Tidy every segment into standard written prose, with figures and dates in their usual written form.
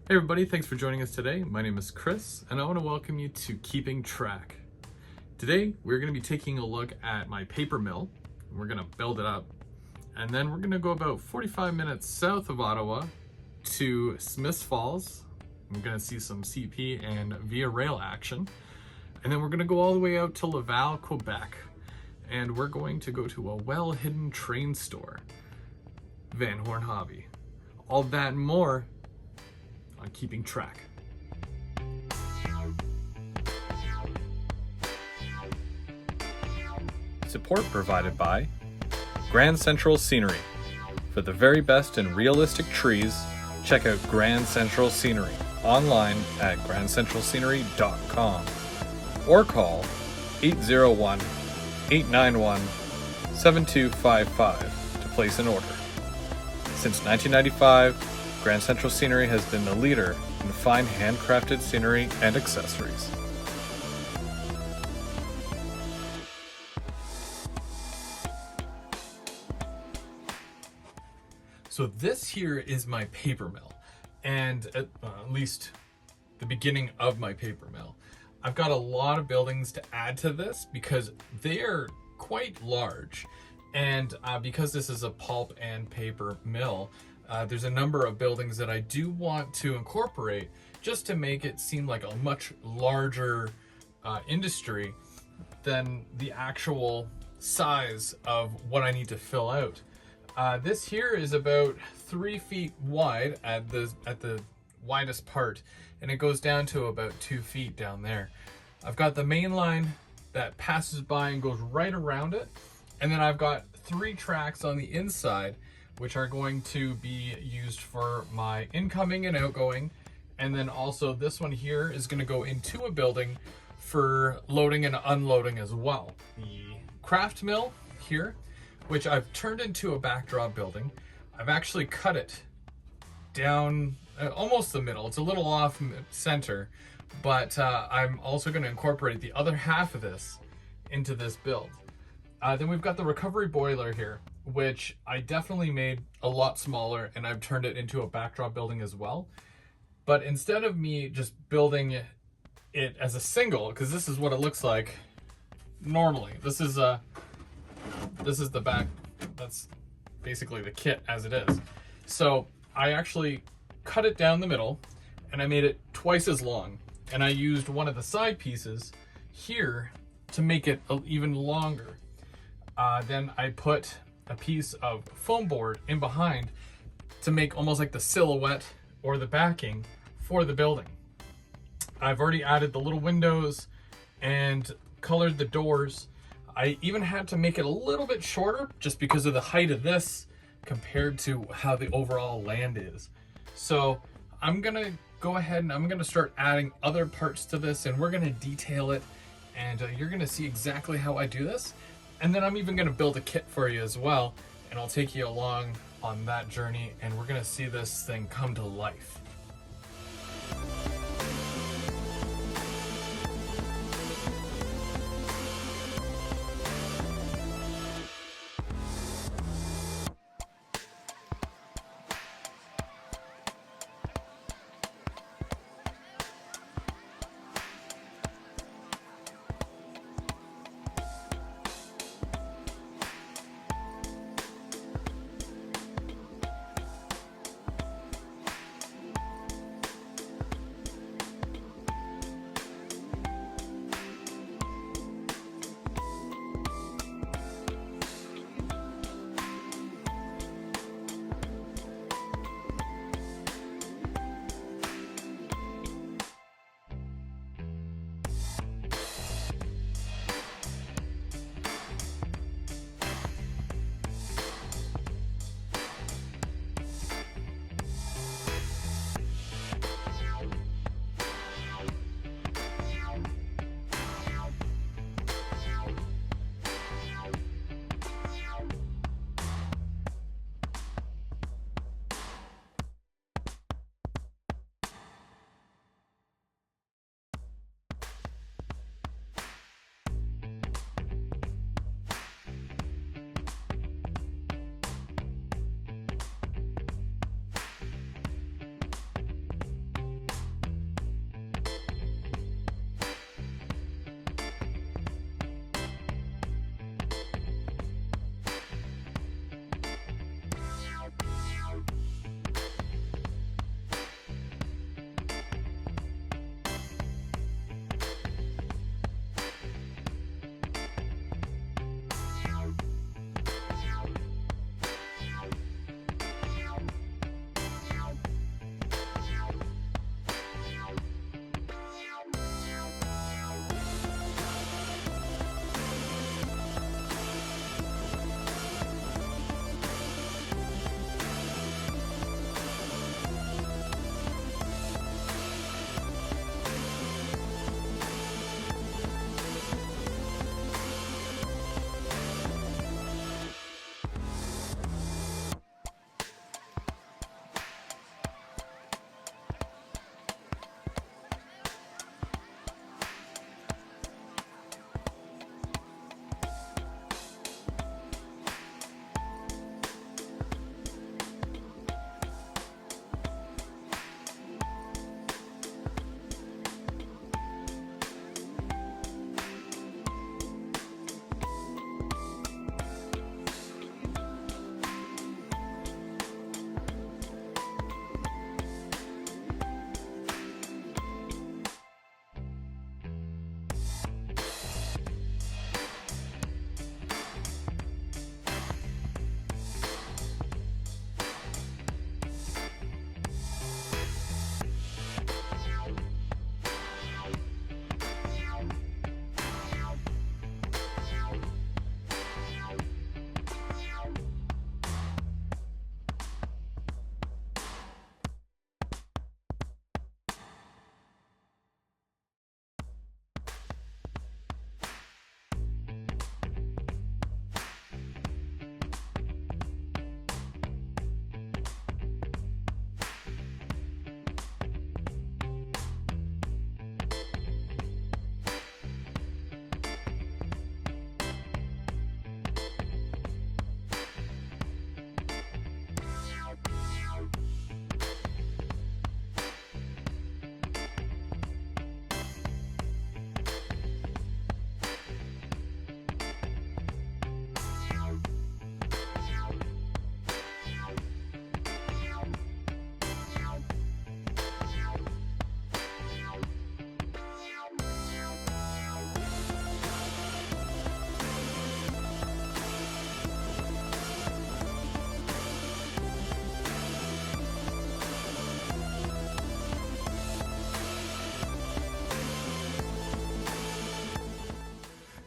Hey everybody, thanks for joining us today. My name is Chris, and I want to welcome you to Keeping Track. Today, we're going to be taking a look at my paper mill. We're going to build it up, and then we're going to go about 45 minutes south of Ottawa to Smiths Falls. We're going to see some CP and via rail action, and then we're going to go all the way out to Laval, Quebec, and we're going to go to a well-hidden train store, Van Horn Hobby. All that and more on Keeping Track. Support provided by Grand Central Scenery. For the very best in realistic trees, check out Grand Central Scenery online at grandcentralscenery.com or call 801-891-7255 to place an order. Since 1995, Grand Central Scenery has been the leader in fine handcrafted scenery and accessories. So this here is my paper mill, and at least the beginning of my paper mill. I've got a lot of buildings to add to this because they are quite large, and because this is a pulp and paper mill, there's a number of buildings that I do want to incorporate just to make it seem like a much larger industry than the actual size of what I need to fill out. This here is about 3 feet wide at the widest part, and it goes down to about 2 feet down there. I've got the main line that passes by and goes right around it, and then I've got 3 tracks on the inside which are going to be used for my incoming and outgoing, and then also this one here is going to go into a building for loading and unloading as well. The craft mill here, which I've turned into a backdrop building, I've actually cut it down almost the middle. It's a little off center, but I'm also going to incorporate the other half of this into this build. Then we've got the recovery boiler here, which I definitely made a lot smaller, and I've turned it into a backdrop building as well. But instead of me just building it as a single, because this is what it looks like normally. This is the back. That's basically the kit as it is. So I actually cut it down the middle, and I made it twice as long. And I used one of the side pieces here to make it even longer. Then I put a piece of foam board in behind to make almost like the silhouette or the backing for the building. I've already added the little windows and colored the doors. I even had to make it a little bit shorter just because of the height of this compared to how the overall land is. So I'm gonna go ahead and I'm gonna start adding other parts to this, and we're gonna detail it, and you're gonna see exactly how I do this. And then I'm even gonna build a kit for you as well, and I'll take you along on that journey, and we're gonna see this thing come to life.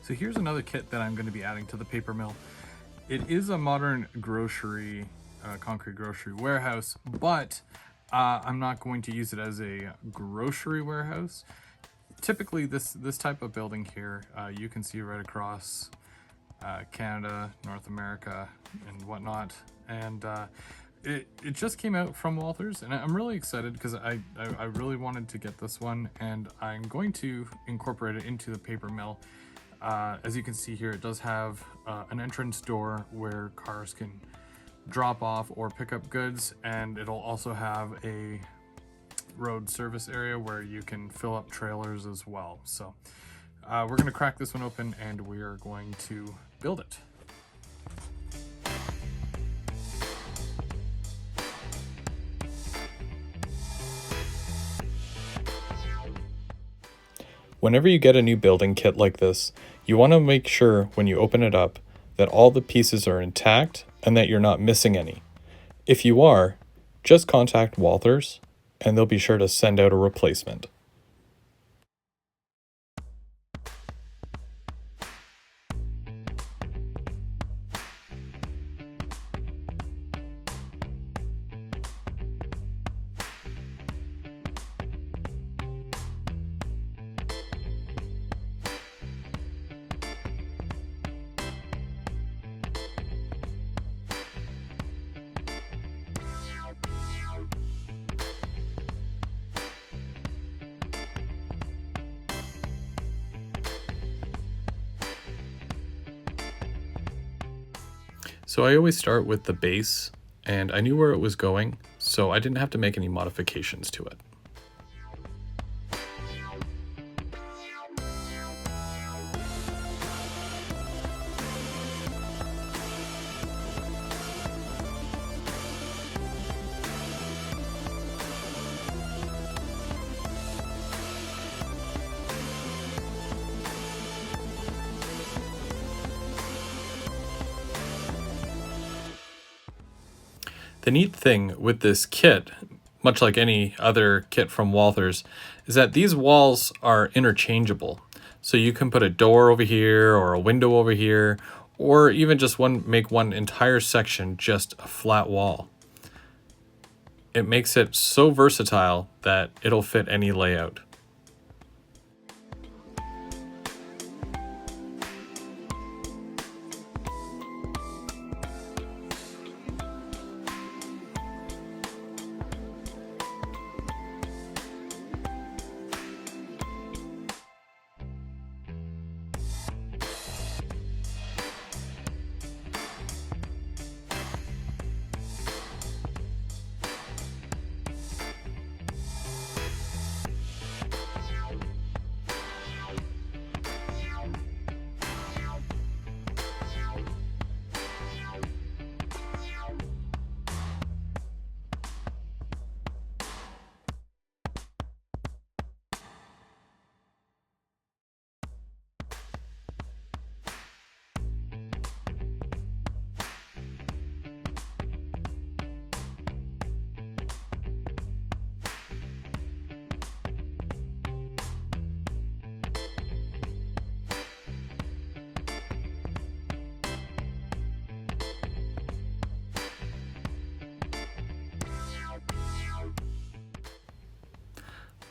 So here's another kit that I'm going to be adding to the paper mill. It is a modern grocery, concrete grocery warehouse, but I'm not going to use it as a grocery warehouse. Typically this type of building here, you can see right across Canada, North America, and whatnot. And it just came out from Walthers, and I'm really excited because I really wanted to get this one, and I'm going to incorporate it into the paper mill. As you can see here, it does have an entrance door where cars can drop off or pick up goods, and it'll also have a road service area where you can fill up trailers as well. So we're going to crack this one open and we are going to build it. Whenever you get a new building kit like this, you want to make sure when you open it up that all the pieces are intact and that you're not missing any. If you are, just contact Walthers and they'll be sure to send out a replacement. So I always start with the base, and I knew where it was going, so I didn't have to make any modifications to it. The neat thing with this kit, much like any other kit from Walthers, is that these walls are interchangeable. So you can put a door over here or a window over here, or even just make one entire section just a flat wall. It makes it so versatile that it'll fit any layout.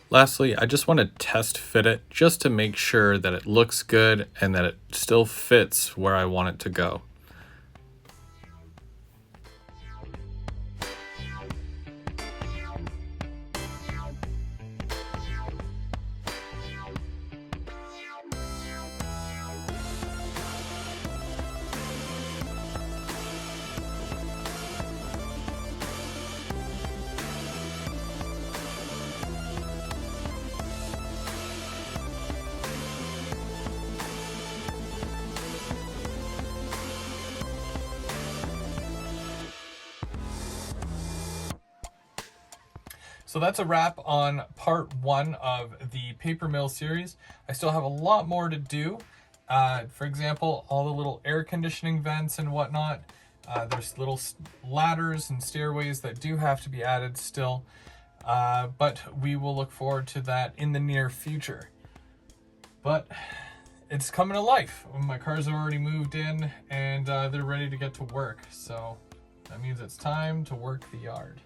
Lastly, I just want to test fit it just to make sure that it looks good and that it still fits where I want it to go. So that's a wrap on part 1 of the paper mill series. I still have a lot more to do. For example, all the little air conditioning vents and whatnot. There's little ladders and stairways that do have to be added still. But we will look forward to that in the near future. But it's coming to life. My cars are already moved in and they're ready to get to work. So that means it's time to work the yard.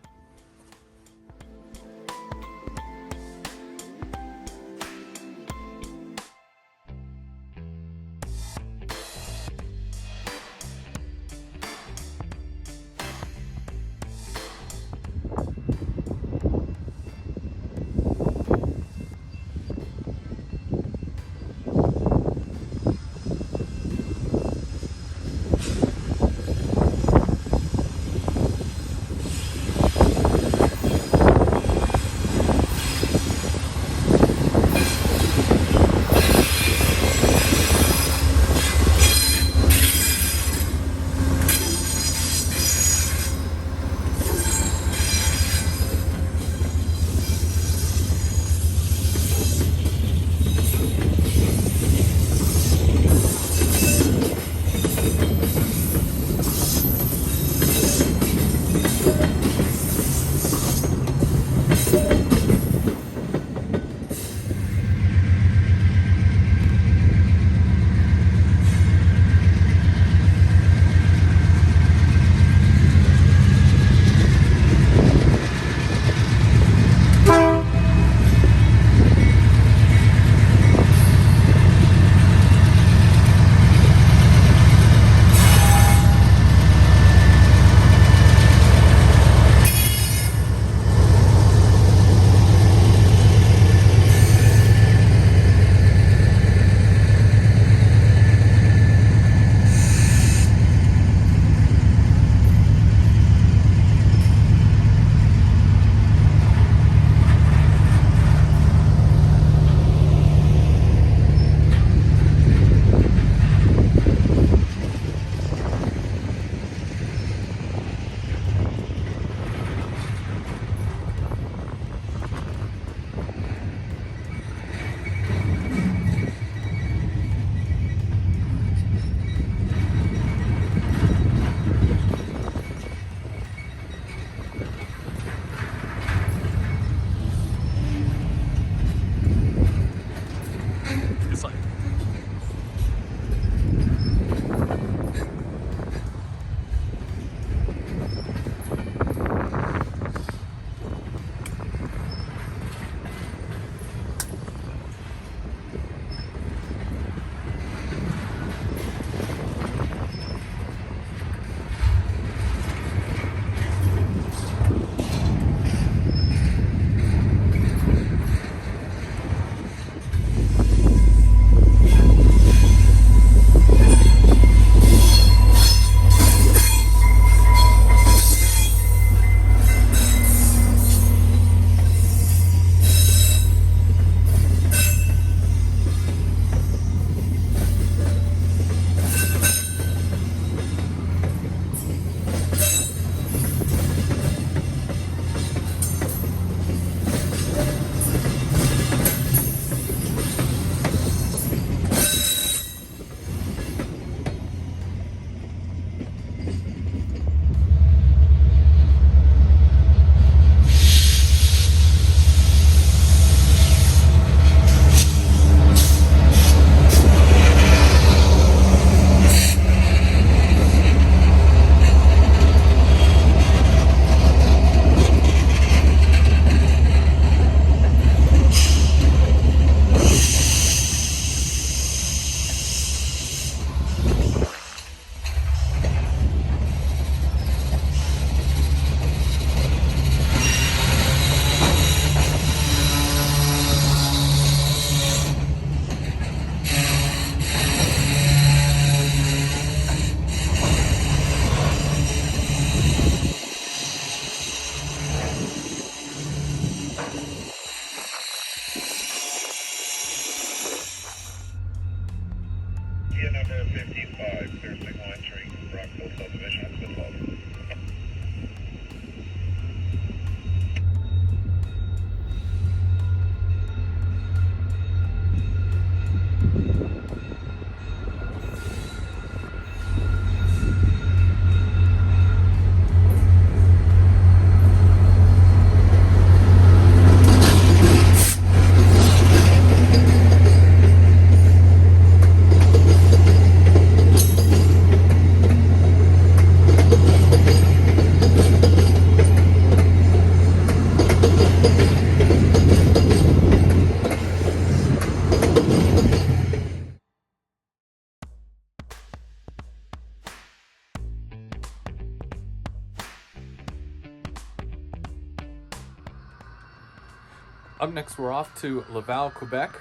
Up next, we're off to Laval, Quebec,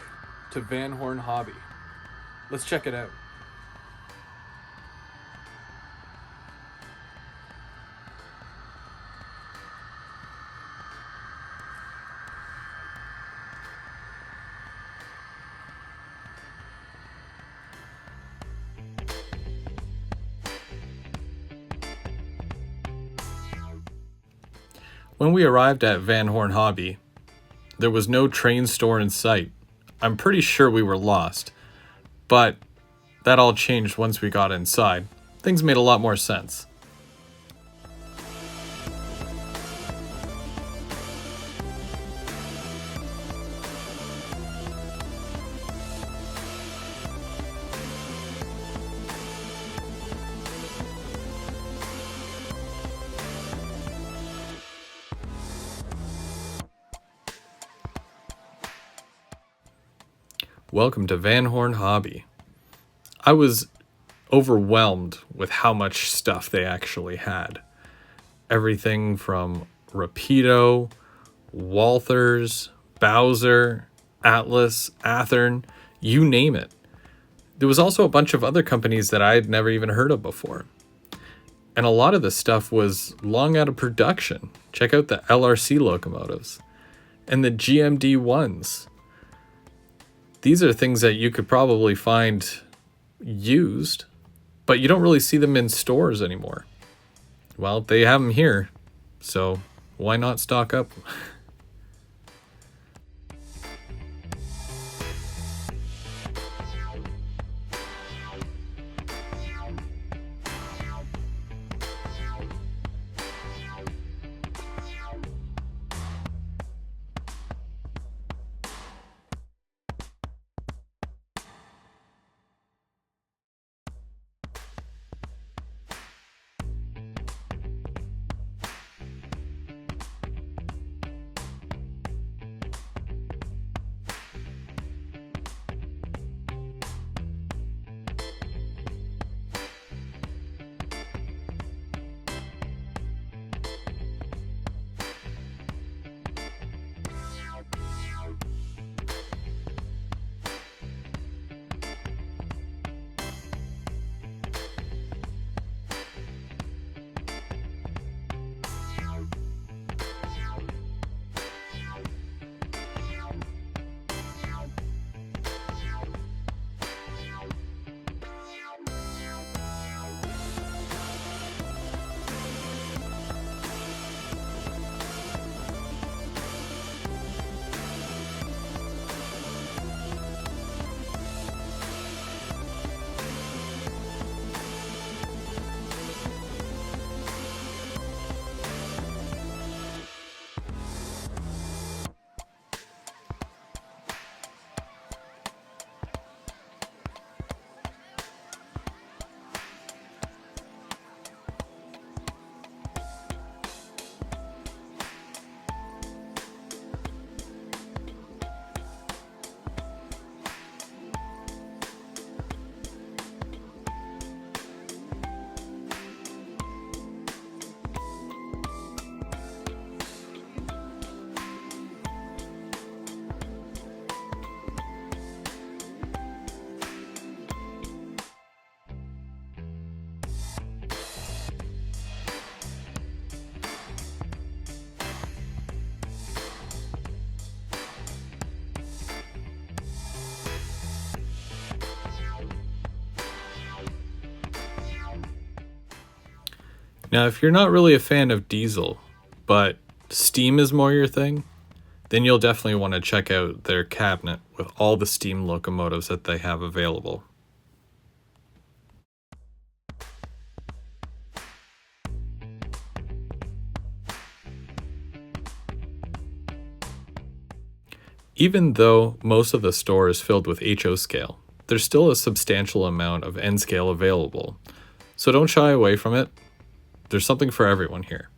to Van Horn Hobby. Let's check it out. When we arrived at Van Horn Hobby, there was no train store in sight. I'm pretty sure we were lost, but that all changed once we got inside. Things made a lot more sense. Welcome to Van Horn Hobby. I was overwhelmed with how much stuff they actually had. Everything from Rapido, Walthers, Bowser, Atlas, Athearn, you name it. There was also a bunch of other companies that I had never even heard of before. And a lot of the stuff was long out of production. Check out the LRC locomotives and the GMD ones. These are things that you could probably find used, but you don't really see them in stores anymore. Well, they have them here, so why not stock up? Now, if you're not really a fan of diesel, but steam is more your thing, then you'll definitely want to check out their cabinet with all the steam locomotives that they have available. Even though most of the store is filled with HO scale, there's still a substantial amount of N scale available, so don't shy away from it. There's something for everyone here.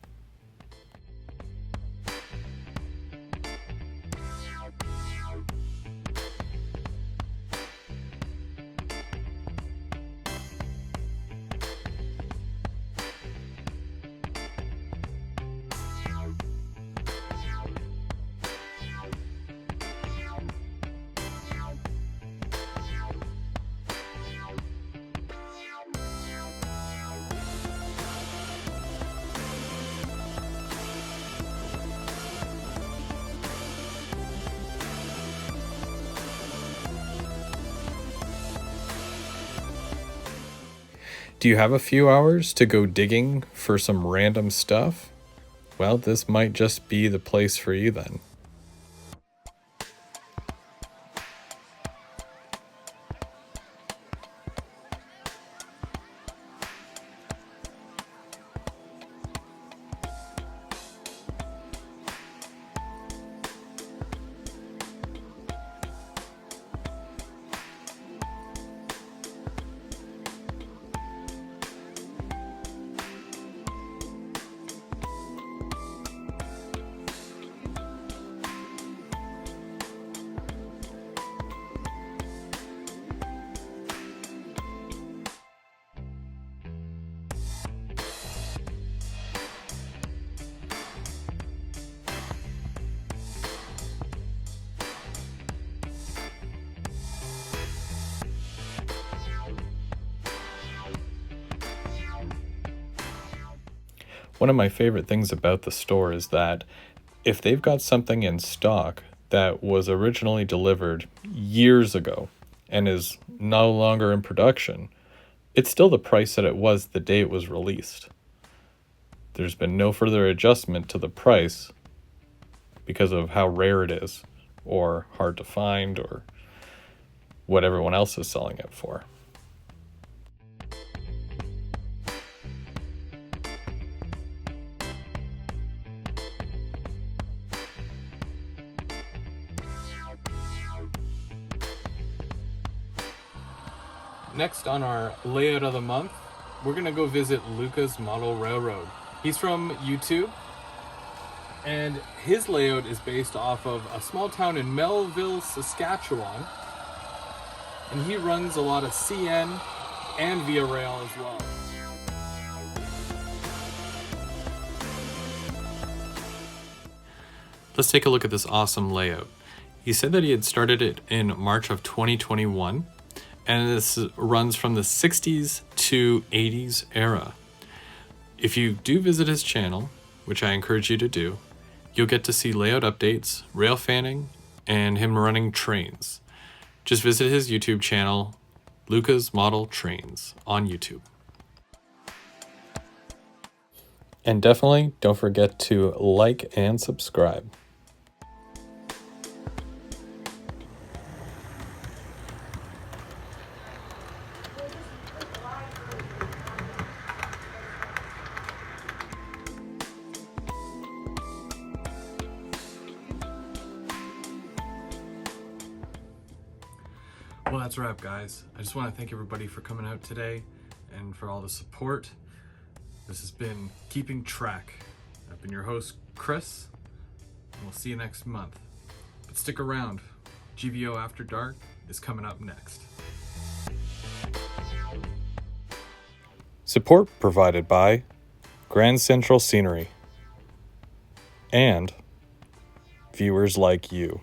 Do you have a few hours to go digging for some random stuff? Well, this might just be the place for you then. One of my favorite things about the store is that if they've got something in stock that was originally delivered years ago and is no longer in production, it's still the price that it was the day it was released. There's been no further adjustment to the price because of how rare it is, or hard to find, or what everyone else is selling it for. Next on our layout of the month, we're gonna go visit Luca's Model Railroad. He's from YouTube, and his layout is based off of a small town in Melville, Saskatchewan, and he runs a lot of CN and Via Rail as well. Let's take a look at this awesome layout. He said that he had started it in March of 2021, and this runs from the 60s to 80s era. If you do visit his channel, which I encourage you to do, you'll get to see layout updates, rail fanning, and him running trains. Just visit his YouTube channel, Luca's Model Trains, on YouTube. And definitely don't forget to like and subscribe. Well, that's a wrap, guys. I just want to thank everybody for coming out today and for all the support. This has been Keeping Track. I've been your host, Chris, and we'll see you next month. But stick around. GVO After Dark is coming up next. Support provided by Grand Central Scenery and viewers like you.